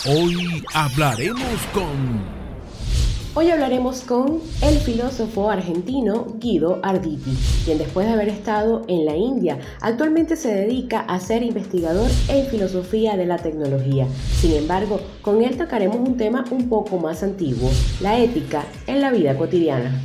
Hoy hablaremos con... Hoy hablaremos con el filósofo argentino Guido Arditi, quien después de haber estado en la India, actualmente se dedica a ser investigador en filosofía de la tecnología. Sin embargo, con él tocaremos un tema un poco más antiguo, la ética en la vida cotidiana.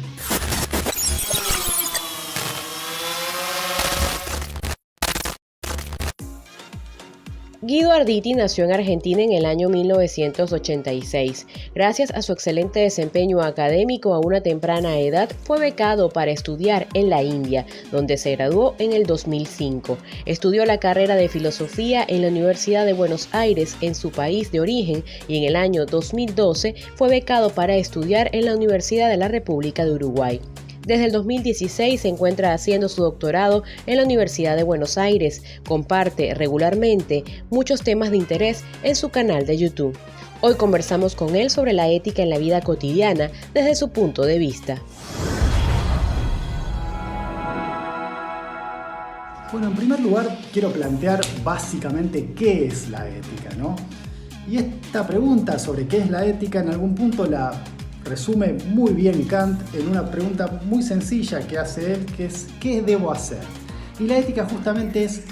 Guido Arditi nació en Argentina en el año 1986. Gracias a su excelente desempeño académico a una temprana edad, fue becado para estudiar en la India, donde se graduó en el 2005. Estudió la carrera de filosofía en la Universidad de Buenos Aires, en su país de origen, y en el año 2012 fue becado para estudiar en la Universidad de la República de Uruguay. Desde el 2016 se encuentra haciendo su doctorado en la Universidad de Buenos Aires. Comparte regularmente muchos temas de interés en su canal de YouTube. Hoy conversamos con él sobre la ética en la vida cotidiana desde su punto de vista. Bueno, en primer lugar quiero plantear básicamente qué es la ética, ¿no? Y esta pregunta sobre qué es la ética en algún punto la resume muy bien Kant en una pregunta muy sencilla que hace él, que es ¿qué debo hacer? Y la ética justamente es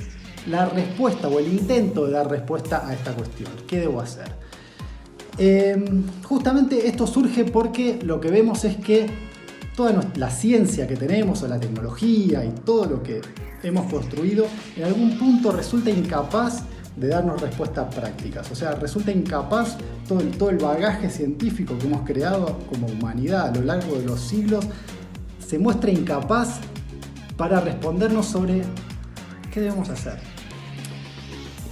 la respuesta o el intento de dar respuesta a esta cuestión, ¿qué debo hacer? Justamente esto surge porque lo que vemos es que toda la ciencia que tenemos o la tecnología y todo lo que hemos construido en algún punto resulta incapaz de darnos respuestas prácticas, o sea, resulta incapaz todo el bagaje científico que hemos creado como humanidad a lo largo de los siglos, se muestra incapaz para respondernos sobre qué debemos hacer.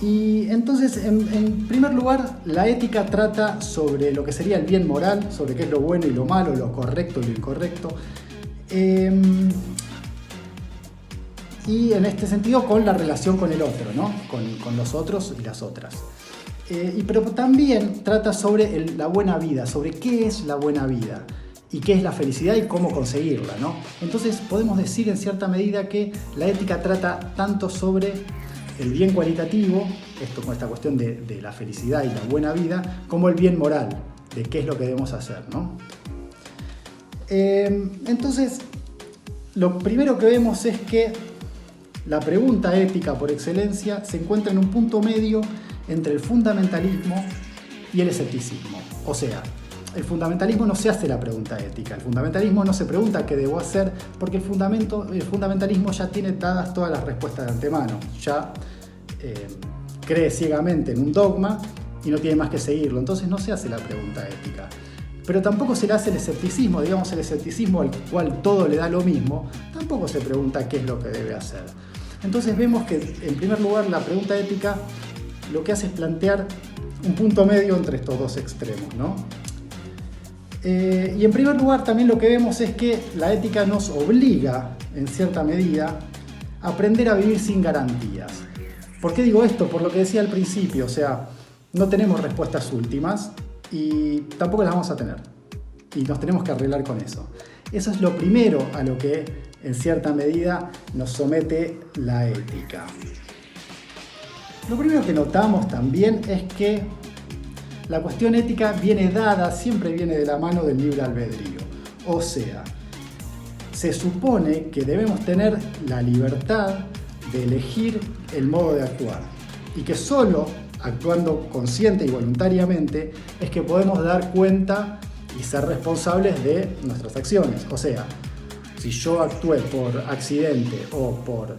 Y entonces, en primer lugar, la ética trata sobre lo que sería el bien moral, sobre qué es lo bueno y lo malo, lo correcto y lo incorrecto. Y en este sentido con la relación con el otro, ¿no? con los otros y las otras. Pero también trata sobre la buena vida, sobre qué es la buena vida y qué es la felicidad y cómo conseguirla, ¿no? Entonces podemos decir en cierta medida que la ética trata tanto sobre el bien cualitativo, con esta cuestión de la felicidad y la buena vida, como el bien moral, de qué es lo que debemos hacer, ¿no? Entonces, lo primero que vemos es que la pregunta ética por excelencia se encuentra en un punto medio entre el fundamentalismo y el escepticismo. O sea, el fundamentalismo no se hace la pregunta ética, el fundamentalismo no se pregunta qué debo hacer porque el fundamentalismo ya tiene dadas todas las respuestas de antemano, ya cree ciegamente en un dogma y no tiene más que seguirlo, entonces no se hace la pregunta ética. Pero tampoco se le hace el escepticismo, digamos el escepticismo al cual todo le da lo mismo, tampoco se pregunta qué es lo que debe hacer. Entonces vemos que en primer lugar la pregunta ética lo que hace es plantear un punto medio entre estos dos extremos, ¿no? Y en primer lugar también lo que vemos es que la ética nos obliga, en cierta medida, a aprender a vivir sin garantías. ¿Por qué digo esto? Por lo que decía al principio, o sea, no tenemos respuestas últimas y tampoco las vamos a tener. Y nos tenemos que arreglar con eso. Eso es lo primero a lo que, en cierta medida, nos somete la ética. Lo primero que notamos también es que la cuestión ética siempre viene de la mano del libre albedrío. O sea, se supone que debemos tener la libertad de elegir el modo de actuar y que solo actuando consciente y voluntariamente es que podemos dar cuenta y ser responsables de nuestras acciones. O sea, si yo actué por accidente o por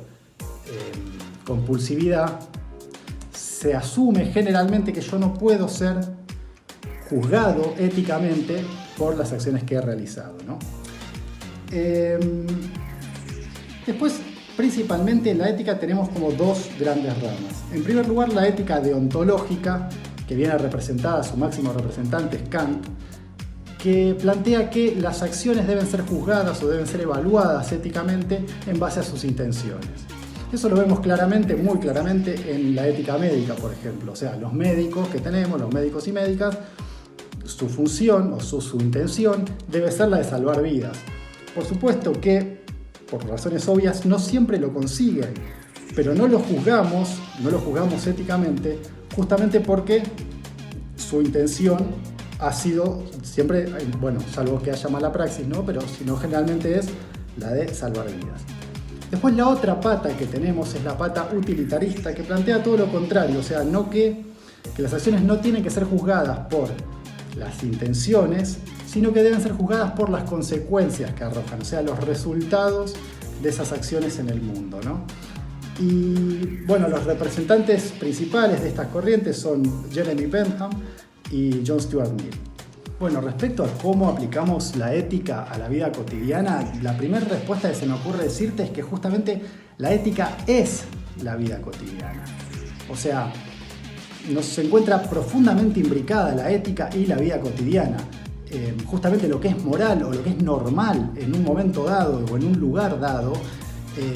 compulsividad, se asume generalmente que yo no puedo ser juzgado éticamente por las acciones que he realizado, ¿no? Después, principalmente en la ética tenemos como dos grandes ramas. En primer lugar, la ética deontológica, que viene representada, su máximo representante es Kant, que plantea que las acciones deben ser juzgadas o deben ser evaluadas éticamente en base a sus intenciones. Eso lo vemos claramente, muy claramente, en la ética médica, por ejemplo. O sea, los médicos que tenemos, los médicos y médicas, su función o su intención debe ser la de salvar vidas. Por supuesto que, por razones obvias, no siempre lo consiguen, pero no lo juzgamos éticamente, justamente porque su intención ha sido siempre, bueno, salvo que haya mala praxis, ¿no? Pero si no, generalmente es la de salvar vidas. Después la otra pata que tenemos es la pata utilitarista, que plantea todo lo contrario, o sea, no que las acciones no tienen que ser juzgadas por las intenciones, sino que deben ser juzgadas por las consecuencias que arrojan, o sea, los resultados de esas acciones en el mundo, ¿no? Y bueno, los representantes principales de estas corrientes son Jeremy Bentham y John Stuart Mill. Bueno, respecto a cómo aplicamos la ética a la vida cotidiana, la primera respuesta que se me ocurre decirte es que justamente la ética es la vida cotidiana. O sea, se encuentra profundamente imbricada la ética y la vida cotidiana. Justamente lo que es moral o lo que es normal en un momento dado o en un lugar dado,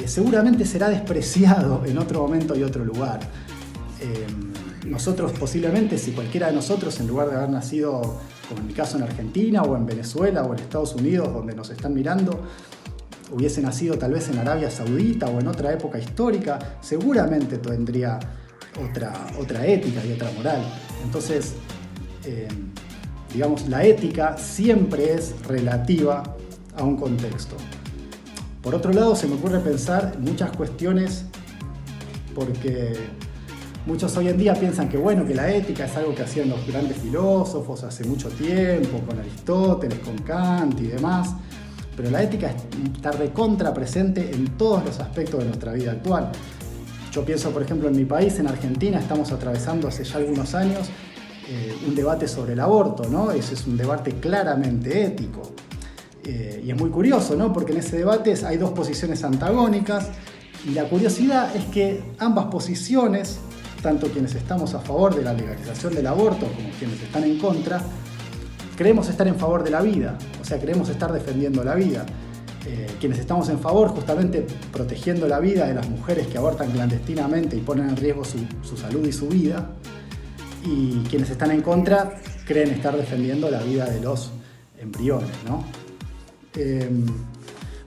seguramente será despreciado en otro momento y otro lugar. Nosotros posiblemente, si cualquiera de nosotros, en lugar de haber nacido, como en mi caso, en Argentina o en Venezuela o en Estados Unidos, donde nos están mirando, hubiese nacido tal vez en Arabia Saudita o en otra época histórica, seguramente tendría otra ética y otra moral. Entonces, digamos, la ética siempre es relativa a un contexto. Por otro lado, se me ocurre pensar muchas cuestiones porque muchos hoy en día piensan que, bueno, que la ética es algo que hacían los grandes filósofos hace mucho tiempo, con Aristóteles, con Kant y demás, pero la ética está recontra presente en todos los aspectos de nuestra vida actual. Yo pienso, por ejemplo, en mi país, en Argentina, estamos atravesando hace ya algunos años un debate sobre el aborto, ¿no? Ese es un debate claramente ético. Y es muy curioso, ¿no? Porque en ese debate hay dos posiciones antagónicas y la curiosidad es que ambas posiciones, tanto quienes estamos a favor de la legalización del aborto como quienes están en contra, creemos estar en favor de la vida, o sea, creemos estar defendiendo la vida. Quienes estamos en favor, justamente protegiendo la vida de las mujeres que abortan clandestinamente y ponen en riesgo su salud y su vida, y quienes están en contra creen estar defendiendo la vida de los embriones, ¿no?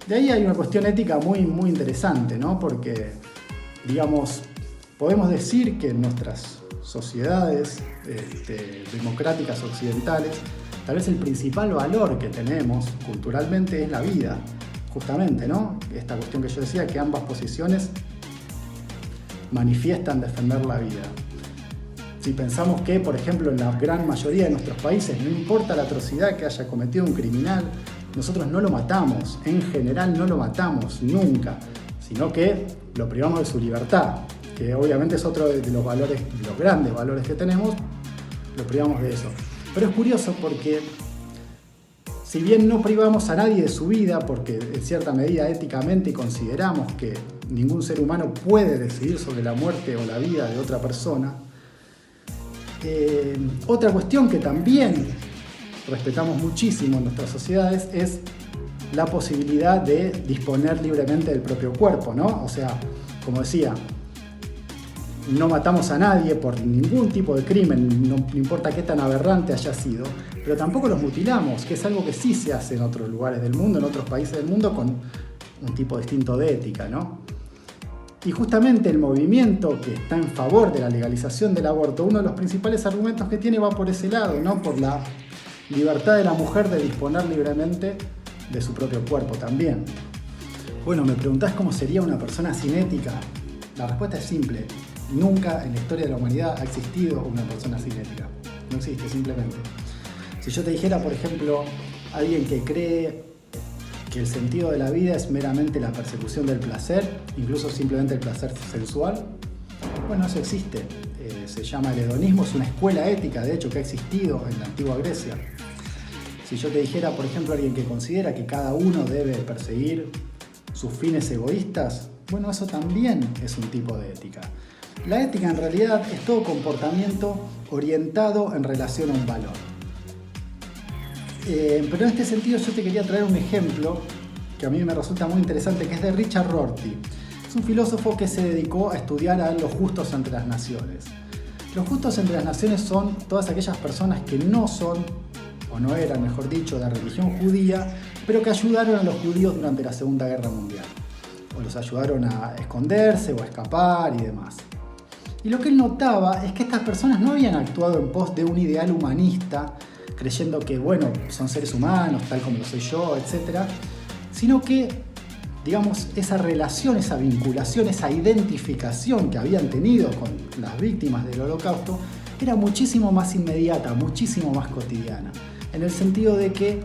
De ahí hay una cuestión ética muy, muy interesante, ¿no? Porque, digamos, podemos decir que en nuestras sociedades democráticas occidentales, tal vez el principal valor que tenemos culturalmente es la vida, justamente, ¿no? Esta cuestión que yo decía, que ambas posiciones manifiestan defender la vida. Si pensamos que, por ejemplo, en la gran mayoría de nuestros países, no importa la atrocidad que haya cometido un criminal, nosotros no lo matamos, en general no lo matamos, nunca, sino que lo privamos de su libertad, que obviamente es otro de los valores, de los grandes valores que tenemos, lo privamos de eso. Pero es curioso porque, si bien no privamos a nadie de su vida, porque en cierta medida éticamente consideramos que ningún ser humano puede decidir sobre la muerte o la vida de otra persona, otra cuestión que también respetamos muchísimo en nuestras sociedades es la posibilidad de disponer libremente del propio cuerpo, ¿no? O sea, como decía, no matamos a nadie por ningún tipo de crimen, no importa qué tan aberrante haya sido, pero tampoco los mutilamos, que es algo que sí se hace en otros lugares del mundo, en otros países del mundo, con un tipo distinto de ética, ¿no? Y justamente el movimiento que está en favor de la legalización del aborto, uno de los principales argumentos que tiene va por ese lado, ¿no? Por la libertad de la mujer de disponer libremente de su propio cuerpo también. Bueno, me preguntás cómo sería una persona sin ética. La respuesta es simple. Nunca en la historia de la humanidad ha existido una persona sin ética. No existe, simplemente. Si yo te dijera, por ejemplo, alguien que cree que el sentido de la vida es meramente la persecución del placer, incluso simplemente el placer sensual, bueno, eso existe. Se llama el hedonismo, es una escuela ética, de hecho, que ha existido en la antigua Grecia. Si yo te dijera, por ejemplo, alguien que considera que cada uno debe perseguir sus fines egoístas, bueno, eso también es un tipo de ética. La ética en realidad es todo comportamiento orientado en relación a un valor. Pero en este sentido yo te quería traer un ejemplo que a mí me resulta muy interesante, que es de Richard Rorty. Es un filósofo que se dedicó a estudiar a los justos entre las naciones. Los justos entre las naciones son todas aquellas personas que no son, o no eran, mejor dicho, de religión judía, pero que ayudaron a los judíos durante la Segunda Guerra Mundial. O los ayudaron a esconderse o a escapar y demás. Y lo que él notaba es que estas personas no habían actuado en pos de un ideal humanista, creyendo que, bueno, son seres humanos, tal como lo soy yo, etc., sino que, digamos, esa relación, esa vinculación, esa identificación que habían tenido con las víctimas del Holocausto era muchísimo más inmediata, muchísimo más cotidiana, en el sentido de que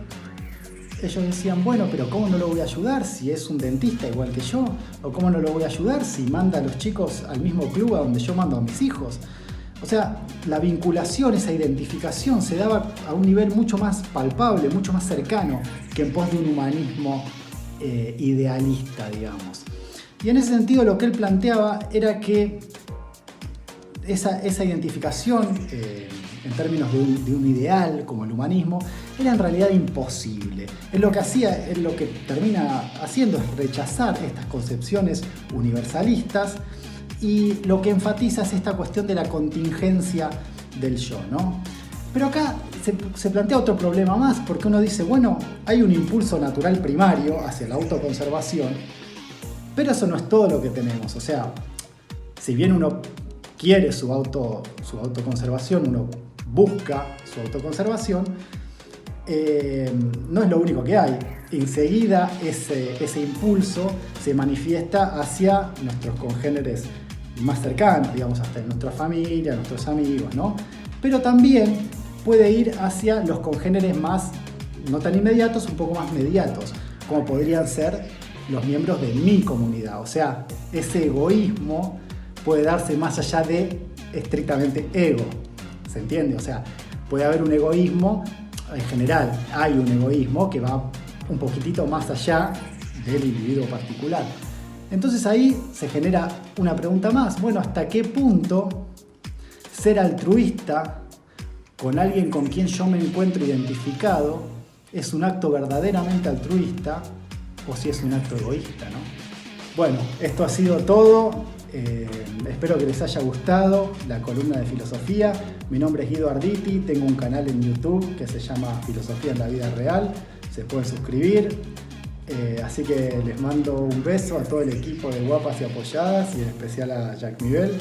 ellos decían, bueno, pero ¿cómo no lo voy a ayudar si es un dentista igual que yo? ¿O cómo no lo voy a ayudar si manda a los chicos al mismo club a donde yo mando a mis hijos? O sea, la vinculación, esa identificación se daba a un nivel mucho más palpable, mucho más cercano que en pos de un humanismo idealista, digamos. Y en ese sentido lo que él planteaba era que esa identificación en términos de un ideal como el humanismo era en realidad imposible. Él lo que termina haciendo es rechazar estas concepciones universalistas y lo que enfatiza es esta cuestión de la contingencia del yo, ¿no? Pero acá se plantea otro problema más, porque uno dice, bueno, hay un impulso natural primario hacia la autoconservación, pero eso no es todo lo que tenemos. O sea, si bien uno quiere su autoconservación, uno busca su autoconservación, no es lo único que hay. Enseguida ese impulso se manifiesta hacia nuestros congéneres más cercanos, digamos, hasta nuestra familia, nuestros amigos, ¿no? Pero también puede ir hacia los congéneres más, no tan inmediatos, un poco más mediatos, como podrían ser los miembros de mi comunidad. O sea, ese egoísmo puede darse más allá de estrictamente ego, ¿se entiende? O sea, puede haber un egoísmo, en general hay un egoísmo que va un poquitito más allá del individuo particular. Entonces ahí se genera una pregunta más. Bueno, ¿hasta qué punto ser altruista con alguien con quien yo me encuentro identificado es un acto verdaderamente altruista o si es un acto egoísta, ¿no? Bueno, esto ha sido todo. Espero que les haya gustado la columna de filosofía. Mi nombre es Guido Arditi, tengo un canal en YouTube que se llama Filosofía en la Vida Real. Se pueden suscribir. Así que les mando un beso a todo el equipo de Guapas y Apoyadas y en especial a Jack Miguel.